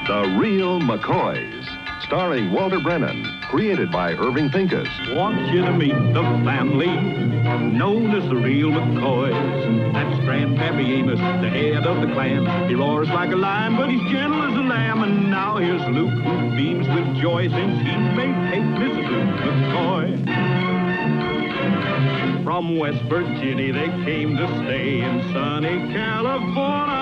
The Real Mccoys, starring Walter Brennan, created by Irving Pincus. Want you to meet the family known as the Real Mccoys. That's Grandpappy Amos, the head of the clan. He roars like a lion, but he's gentle as a lamb. And now here's Luke, who beams with joy since he's made Kate Mrs. Luke McCoy. From West Virginia they came to stay in sunny California.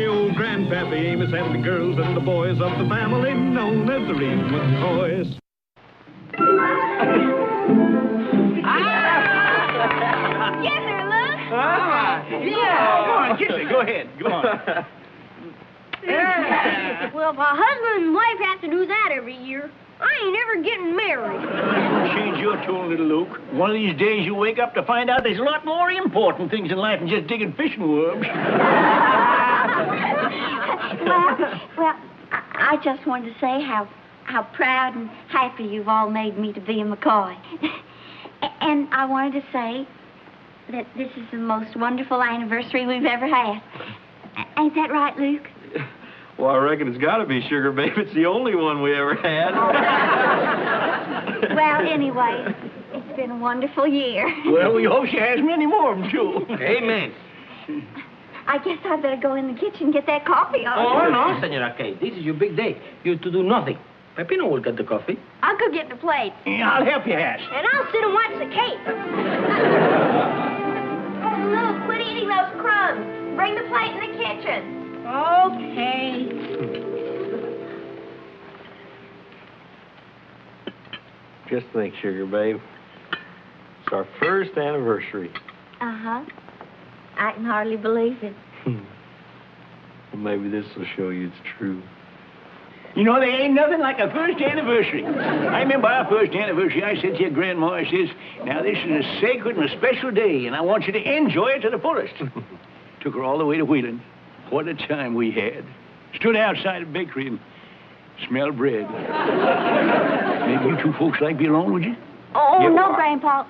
Old Grandpappy Amos and the girls and the boys of the family known as the Real McCoys. Get her, Luke. Yeah, go on, kiss it. Go ahead. Go on. Well, if a husband and wife have to do that every year, I ain't ever getting married. Change your tone, little Luke. One of these days you wake up to find out there's a lot more important things in life than just digging fishing worms. Well, I just wanted to say how proud and happy you've all made me to be a McCoy. And I wanted to say that this is the most wonderful anniversary we've ever had. Ain't that right, Luke? Well, I reckon it's got to be, Sugar Babe. It's the only one we ever had. Well, anyway, it's been a wonderful year. Well, we hope she has many more, too. Amen. I guess I better go in the kitchen and get that coffee on. Oh, no, Senora Kate. This is your big day. You're to do nothing. Peppino will get the coffee. I'll go get the plate. Yeah, I'll help you, Hash. And I'll sit and watch the cake. Oh, Luke, quit eating those crumbs. Bring the plate in the kitchen. Okay. Just think, Sugar Babe. It's our first anniversary. Uh-huh. I can hardly believe it. Well, maybe this will show you it's true. You know, there ain't nothing like a first anniversary. I remember our first anniversary. I said to your grandma, I says, now, this is a sacred and a special day, and I want you to enjoy it to the fullest. Took her all the way to Wheeling. What a time we had. Stood outside a bakery and smelled bread. Maybe you two folks like to be alone, would you? Oh, Yeah, no, well, Grandpa.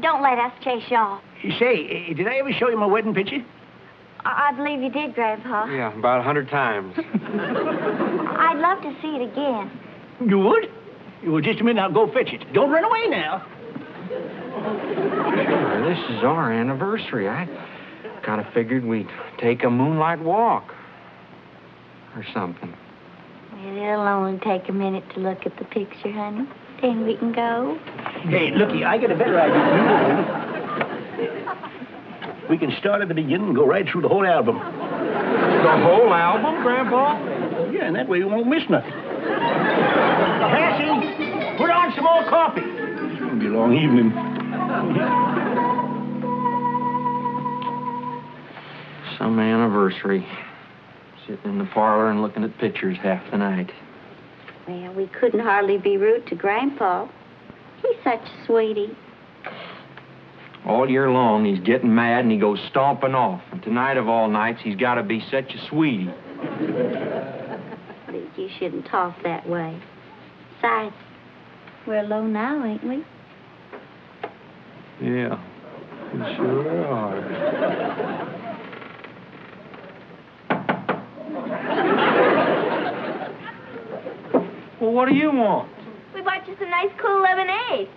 Don't let us chase you off. Say, did I ever show you my wedding picture? I believe you did, Grandpa. Yeah, about 100 times. I'd love to see it again. You would? Well, just a minute, I'll go fetch it. Don't run away now. Sure, this is our anniversary. I kind of figured we'd take a moonlight walk or something. Well, it'll only take a minute to look at the picture, honey. Then we can go. Hey, looky, I got a better idea. We can start at the beginning and go right through the whole album. The whole album, Grandpa? Yeah, and that way you won't miss nothing. Cassie, put on some more coffee. It's going to be a long evening. Some anniversary. Sitting in the parlor and looking at pictures half the night. Well, we couldn't hardly be rude to Grandpa. He's such a sweetie. All year long, he's getting mad and he goes stomping off. And tonight of all nights, he's got to be such a sweetie. Luke, you shouldn't talk that way. Besides, we're alone now, ain't we? Yeah, we sure are. Well, what do you want? We bought you some nice, cool lemonade.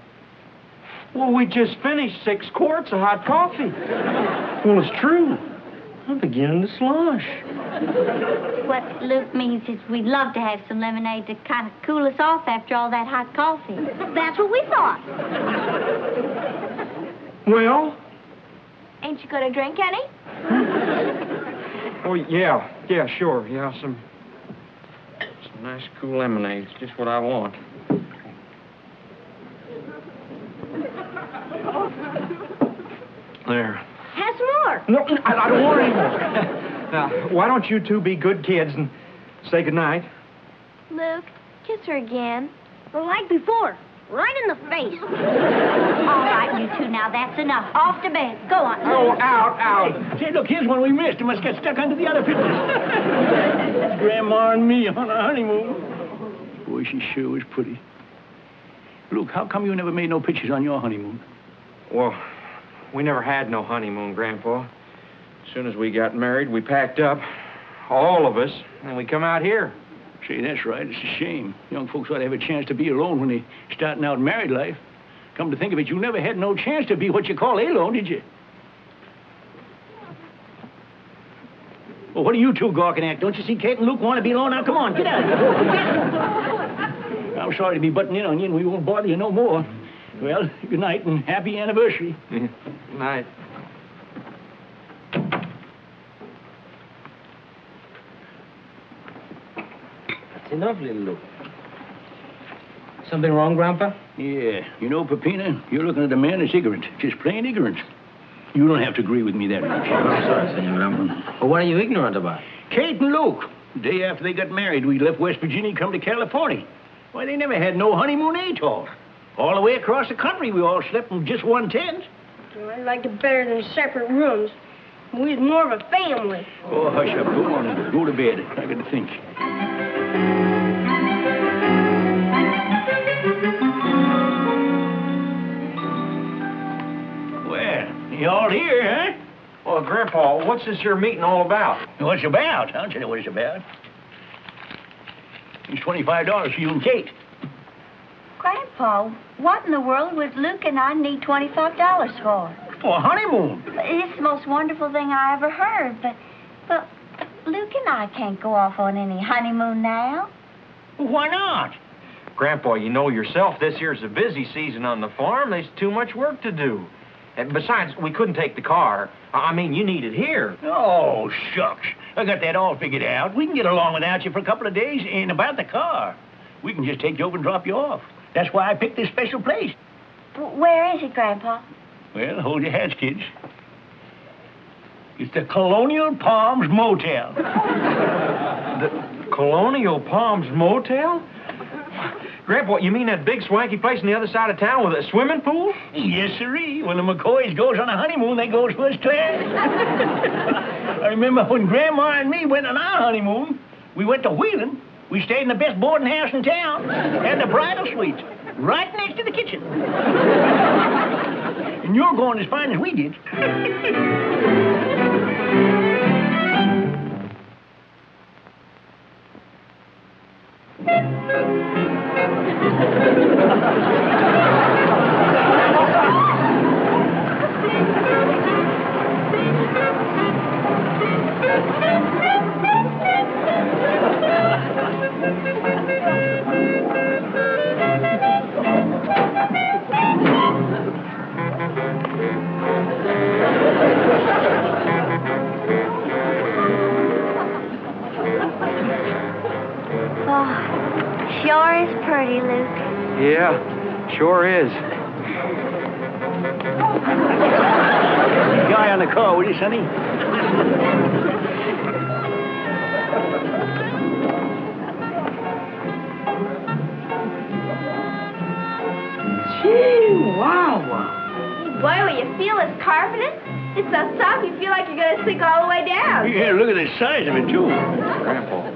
Well, we just finished 6 quarts of hot coffee. Well, it's true. I'm beginning to slosh. What Luke means is we'd love to have some lemonade to kind of cool us off after all that hot coffee. That's what we thought. Well? Ain't you gonna drink any? Oh, yeah, sure. Yeah, some nice, cool lemonade. It's just what I want. There. Have some more. No, I don't want any more. Now, why don't you two be good kids and say goodnight? Luke, kiss her again. Like before. Right in the face. All right, you two, now that's enough. Off to bed. Go on. Oh, out. Say, look, here's one we missed. It must get stuck under the other pictures. Grandma and me on a honeymoon. Boy, she sure was pretty. Luke, how come you never made no pictures on your honeymoon? Well, we never had no honeymoon, Grandpa. As soon as we got married, we packed up, all of us, and we come out here. Say, that's right. It's a shame. Young folks ought to have a chance to be alone when they're starting out married life. Come to think of it, you never had no chance to be what you call alone, did you? Well, what are you two gawking at? Don't you see Kate and Luke want to be alone? Now, come on, get out. I'm sorry to be butting in on you, and we won't bother you no more. Well, good night and happy anniversary. Good night. That's enough, little Luke. Something wrong, Grandpa? Yeah. You know, Peppina, you're looking at a man that's ignorant. Just plain ignorant. You don't have to agree with me that much. I'm sorry, Senor Grandpa. But what are you ignorant about? Kate and Luke. The day after they got married, we left West Virginia and come to California. Why, they never had no honeymoon at all. All the way across the country, we all slept in just one tent. Well, I liked it better than separate rooms. We was more of a family. Oh, hush up. Go on and go to bed. I got to think. Well, you all here, huh? Well, Grandpa, what's this here meeting all about? What's it about? I'll tell you what it's about. It's $25 for you and Kate. Grandpa, what in the world would Luke and I need $25 for? For a honeymoon. It's the most wonderful thing I ever heard, but Luke and I can't go off on any honeymoon now. Why not? Grandpa, you know yourself, this here's a busy season on the farm. There's too much work to do. And besides, we couldn't take the car. I mean, you need it here. Oh, shucks. I got that all figured out. We can get along without you for a couple of days. And about the car, we can just take you over and drop you off. That's why I picked this special place. Where is it, Grandpa? Well, hold your hats, kids. It's the Colonial Palms Motel. The Colonial Palms Motel? Grandpa, you mean that big swanky place on the other side of town with a swimming pool? Yes, sirree. When the Mccoys goes on a honeymoon, they goes first class. I remember when Grandma and me went on our honeymoon, we went to Wheeling. We stayed in the best boarding house in town. Had the bridal suite right next to the kitchen. And you're going as fine as we did. Sure is pretty, Luke. Yeah, sure is. Guy on the car, will you, Sonny? Wow. Boy, when you feel this carpeted, it's so soft you feel like you're going to sink all the way down. Yeah, look at the size of it, too. Grandpa,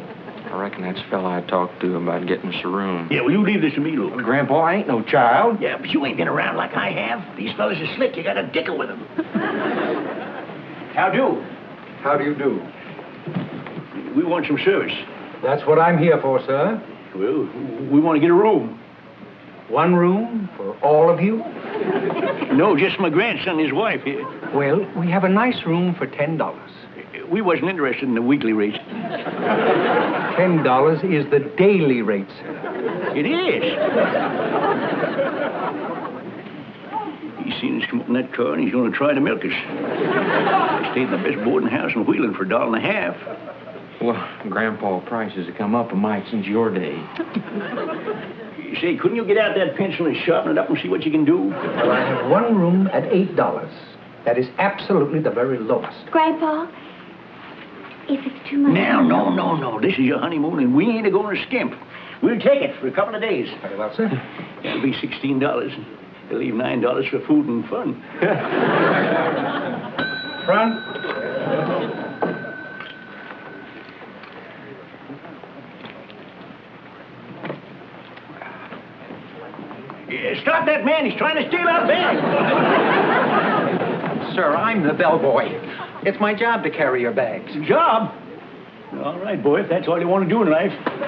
I reckon that's the fella I talked to about getting us a room. Yeah, well, you leave this to me, Luke. Grandpa, I ain't no child. Yeah, but you ain't been around like I have. These fellas are slick. You got to dickle with them. How do? How do you do? We want some service. That's what I'm here for, sir. Well, we want to get a room. One room for all of you? No, just my grandson and his wife here. Well, we have a nice room for $10. We wasn't interested in the weekly rate. $10 is the daily rate, sir. It is. He's seen us come up in that car, and he's going to try to milk us. We stayed in the best boarding house in Wheeling for $1.50. Well, Grandpa, prices have come up a mite since your day. Say, couldn't you get out that pencil and sharpen it up and see what you can do? Well, I have one room at $8. That is absolutely the very lowest. Grandpa, if it's too much... Now, no. This is your honeymoon, and we ain't going to skimp. We'll take it for a couple of days. Very well, sir. That'll be $16. We'll leave $9 for food and fun. Front. Yeah, stop that man. He's trying to steal our bag. Sir, I'm the bellboy. It's my job to carry your bags. Job? All right, boy, if that's all you want to do in life. Come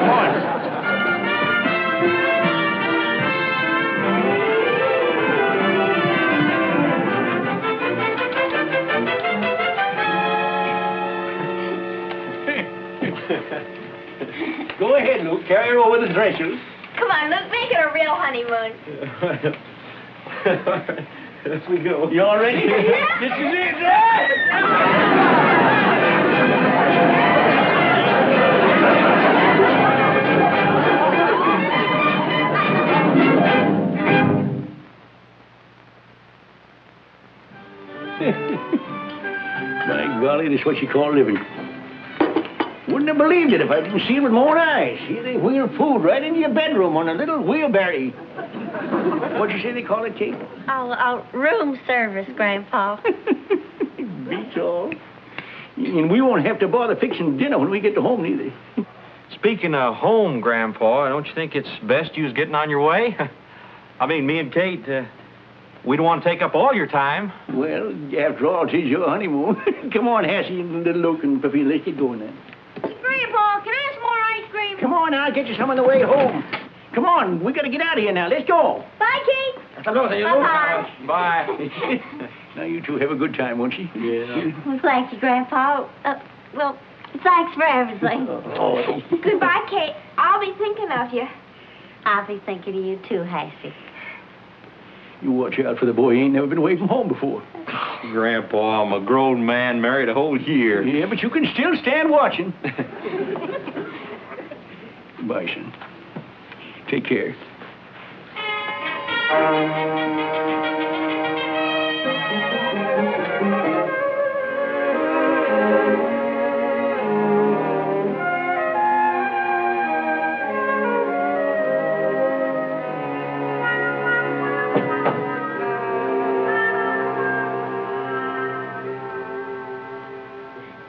on. Go ahead, Luke. Carry her over the dressers. Come on, Luke, make it a real honeymoon. Here we go. You all ready? Yeah. This is it. By golly, this is what you call living. Wouldn't have believed it if I didn't see it with my own eyes. Here they wheel food right into your bedroom on a little wheelbarrow. What'd you say they call it, Kate? Oh, room service, Grandpa. Beats all. And we won't have to bother fixing dinner when we get to home, neither. Speaking of home, Grandpa, don't you think it's best you was getting on your way? I mean, me and Kate, we don't want to take up all your time. Well, after all, it is your honeymoon. Come on, Hassie and little Luke and Puffy, let's get going then. Grandpa, can I have some more ice cream? Come on, I'll get you some on the way home. Come on, we got to get out of here now. Let's go. Bye, Kate. Bye-bye. Bye. Now, you two have a good time, won't you? Yeah. Well, thank you, Grandpa. Well, thanks for everything. Oh. Goodbye, Kate. I'll be thinking of you. I'll be thinking of you, too, Hassie. You watch out for the boy. He ain't never been away from home before. Grandpa, I'm a grown man, married a whole year. Yeah, but you can still stand watching. Bye, son. Take care.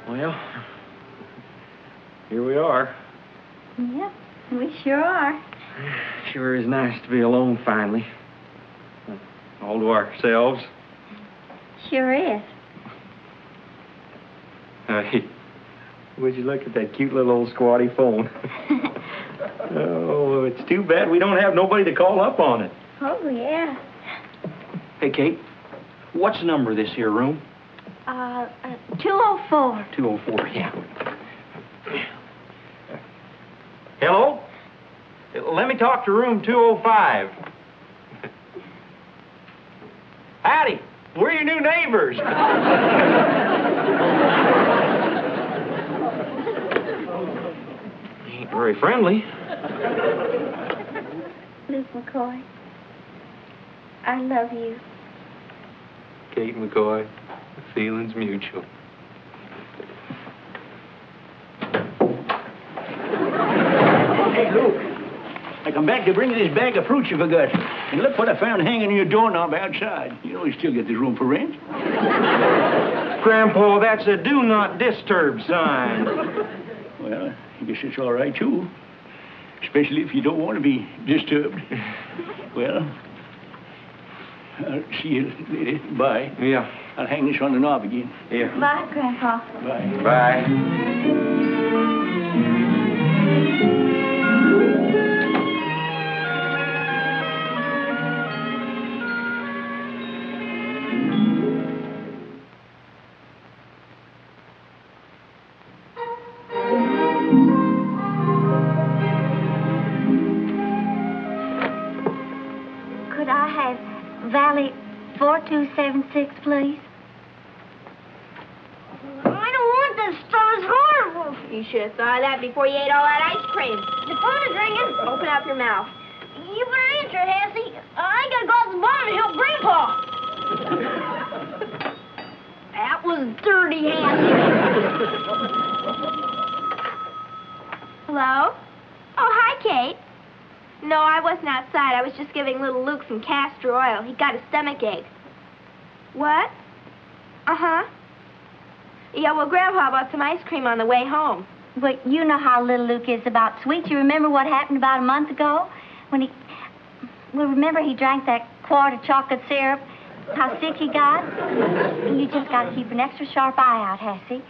Well, here we are. Yep, we sure are. Sure is nice to be alone finally. All to ourselves. Sure is. Hey, would you look at that cute little old squatty phone? Oh, it's too bad we don't have nobody to call up on it. Oh, yeah. Hey, Kate, what's the number of this here room? 204. 204, yeah. Hello? Let me talk to room 205. Howdy, we're your new neighbors. Ain't very friendly. Luke McCoy, I love you. Kate McCoy, feelings mutual. Hey, Luke. I come back to bring you this bag of fruit you forgot. And look what I found hanging in your doorknob outside. You know you still get this room for rent. Grandpa, that's a do not disturb sign. Well, I guess it's all right, too. Especially if you don't want to be disturbed. Well, I'll see you later. Bye. Yeah. I'll hang this on the knob again. Yeah. Bye, Grandpa. Bye. Bye. Could I have Valley 4276, please? I don't want this stuff. It's horrible. You should have thought of that before you ate all that ice cream. The phone is ringing. Open up your mouth. You better answer, Hassie. I gotta go out to the barn and help Grandpa. That was dirty, Hassie. Hello? Oh, hi, Kate. No, I wasn't outside. I was just giving little Luke some castor oil. He got a stomach ache. What? Uh-huh. Yeah, well, Grandpa bought some ice cream on the way home. But you know how little Luke is about sweets. You remember what happened about a month ago? When he... Well, remember he drank that quart of chocolate syrup? How sick he got? You just got to keep an extra sharp eye out, Hassie.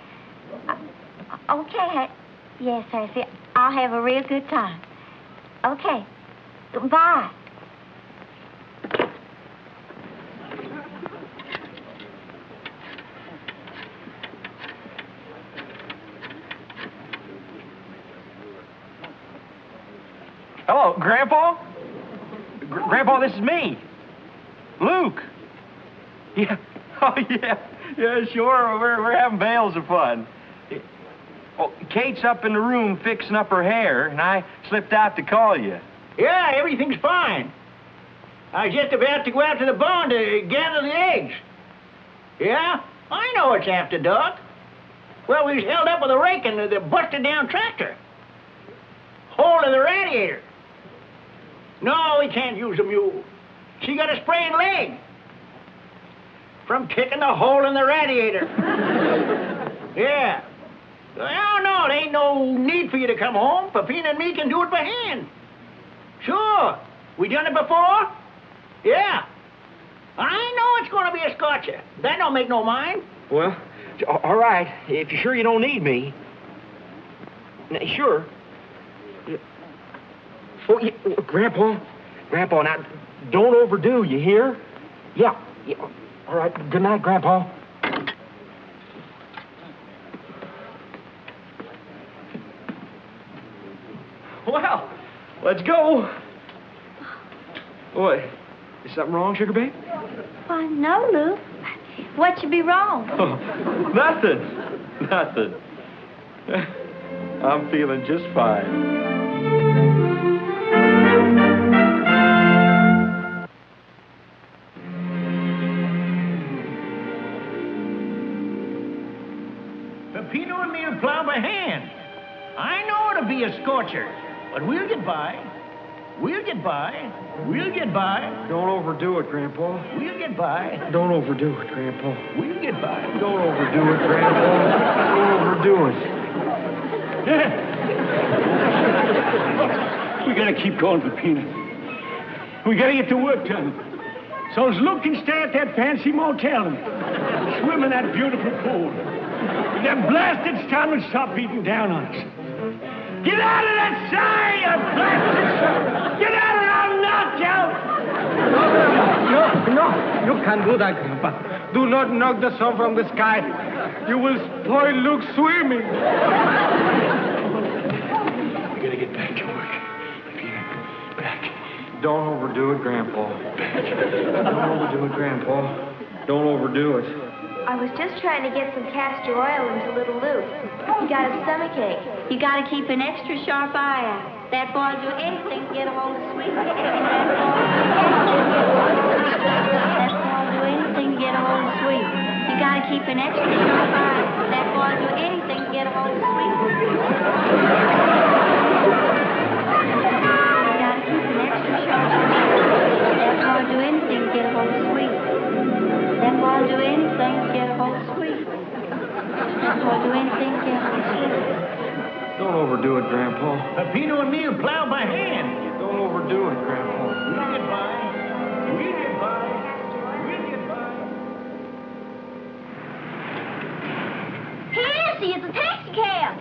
Okay. Yes, Happy. I'll have a real good time. Okay. Bye. Hello, Grandpa? Grandpa, this is me. Luke. Yeah. Oh, yeah. Yeah, sure. We're having bales of fun. Oh, Kate's up in the room fixing up her hair, and I slipped out to call you. Yeah, everything's fine. I was just about to go out to the barn to gather the eggs. Yeah? I know it's after dark. Well, we was held up with a rake and the busted-down tractor. Hole in the radiator. No, we can't use the mule. She got a sprained leg from kicking the hole in the radiator. Yeah. Well, no, there ain't no need for you to come home. Peppino and me can do it by hand. Sure. We done it before? Yeah. I know it's going to be a scorcher. That don't make no mind. Well, all right. If you're sure you don't need me. Sure. Oh, yeah, Grandpa, now, don't overdo, you hear? Yeah. All right, good night, Grandpa. Well, let's go. What, is something wrong, Sugar Babe? Why, no, Luke. What should be wrong? Oh, nothing. I'm feeling just fine. Peppino and me will plow by hand. I know it'll be a scorcher, but we'll get by. We'll get by. Don't overdo it, Grandpa. We'll get by. Don't overdo it, Grandpa. We'll get by. Don't overdo it, Grandpa. Don't overdo it. We gotta keep going, Peppino. We gotta get the work done. So as Luke can stay at that fancy motel and swim in that beautiful pool. That blasted sun will stop beating down on us. Get out of that side, you blasted sun! Get out or I'll knock you out! No, you can't do that, Grandpa. Do not knock the sun from the sky. You will spoil Luke's swimming. We gotta get back to work. Back. Don't overdo it, Grandpa. Don't overdo it, Grandpa. Don't overdo it. I was just trying to get some castor oil into little Luke. He got a stomachache. You gotta keep an extra sharp eye out. That boy'll do anything to get a hold of sweet. That boy'll do anything to get a hold of sweet. You gotta keep an extra sharp eye out. That boy'll do anything to get a hold of sweet. You gotta keep an extra sharp eye out. That boy'll do anything to get a hold of sweet. That boy'll do anything to get a hold of sweet. That boy'll do anything to get a hold of sweet. Don't overdo it, Grandpa. Peppino and me will plow by hand. Don't overdo it, Grandpa. We'll get by. We'll get by. We'll get by. Here, see, it's a taxi cab.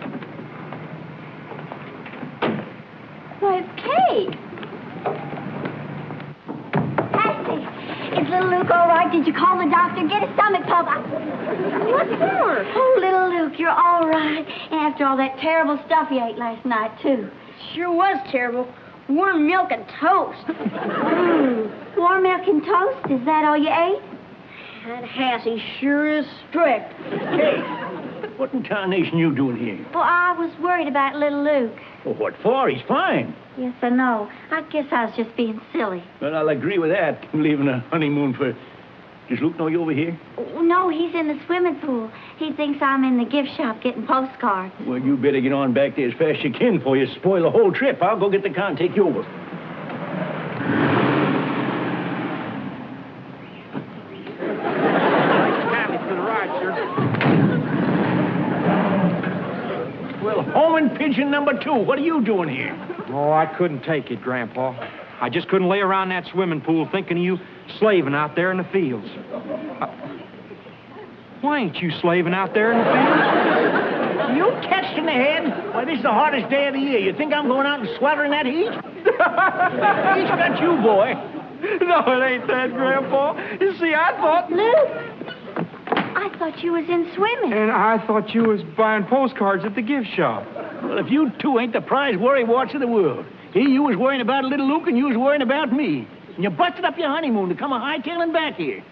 Why, it's Kate. Is little Luke all right? Did you call the doctor? Get his stomach pump. What for? Oh, little Luke, you're all right. After all that terrible stuff you ate last night, too. Sure was terrible. Warm milk and toast. Warm milk and toast? Is that all you ate? That Hassie sure is strict. Hey, what in tarnation you doing here? Well, I was worried about little Luke. Well, what for? He's fine. Yes, I know. I guess I was just being silly. Well, I'll agree with that. Leaving a honeymoon for... Does Luke know you over here? Oh, no, he's in the swimming pool. He thinks I'm in the gift shop getting postcards. Well, you better get on back there as fast as you can before you spoil the whole trip. I'll go get the car and take you over. Well, homing pigeon number 2, what are you doing here? Oh, I couldn't take it, Grandpa. I just couldn't lay around that swimming pool thinking of you slaving out there in the fields. Why ain't you slaving out there in the fields? You catched in the head? Why, this is the hottest day of the year. You think I'm going out and sweltering that heat? He's got you, boy. No, it ain't that, Grandpa. You see, I thought... Luke, I thought you was in swimming. And I thought you was buying postcards at the gift shop. Well, if you two ain't the prize worrywarts of the world. Here you was worrying about little Luke, and you was worrying about me. And you busted up your honeymoon to come a-hightailing back here.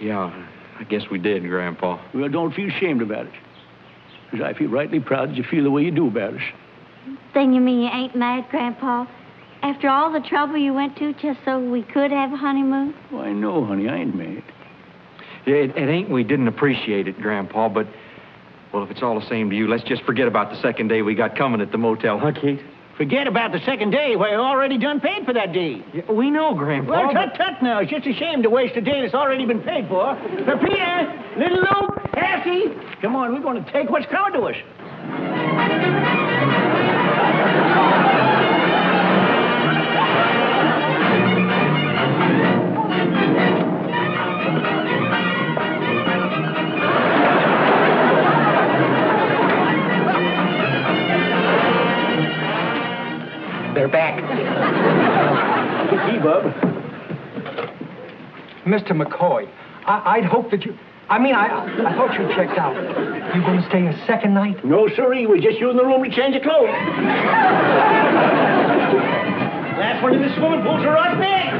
Yeah, I guess we did, Grandpa. Well, don't feel ashamed about it. Because I feel rightly proud that you feel the way you do about us. Then you mean you ain't mad, Grandpa? After all the trouble you went to just so we could have a honeymoon? Why, no, honey, I ain't mad. Yeah, it ain't we didn't appreciate it, Grandpa, but, well, if it's all the same to you, let's just forget about the second day we got coming at the motel, huh, Kate? Forget about the second day. Why, you already done paid for that day. Yeah, we know, Grandpa. Well, tut now. It's just a shame to waste a day that's already been paid for. Peter, little Luke, Cassie, come on, we're going to take what's coming to us. They're back. Hey, Bub. Mr. McCoy, I'd hoped that you... I thought you checked out. You going to stay a second night? No, sirree. We're just using the room to change your clothes. Last one in the swimming pool's a rotten egg.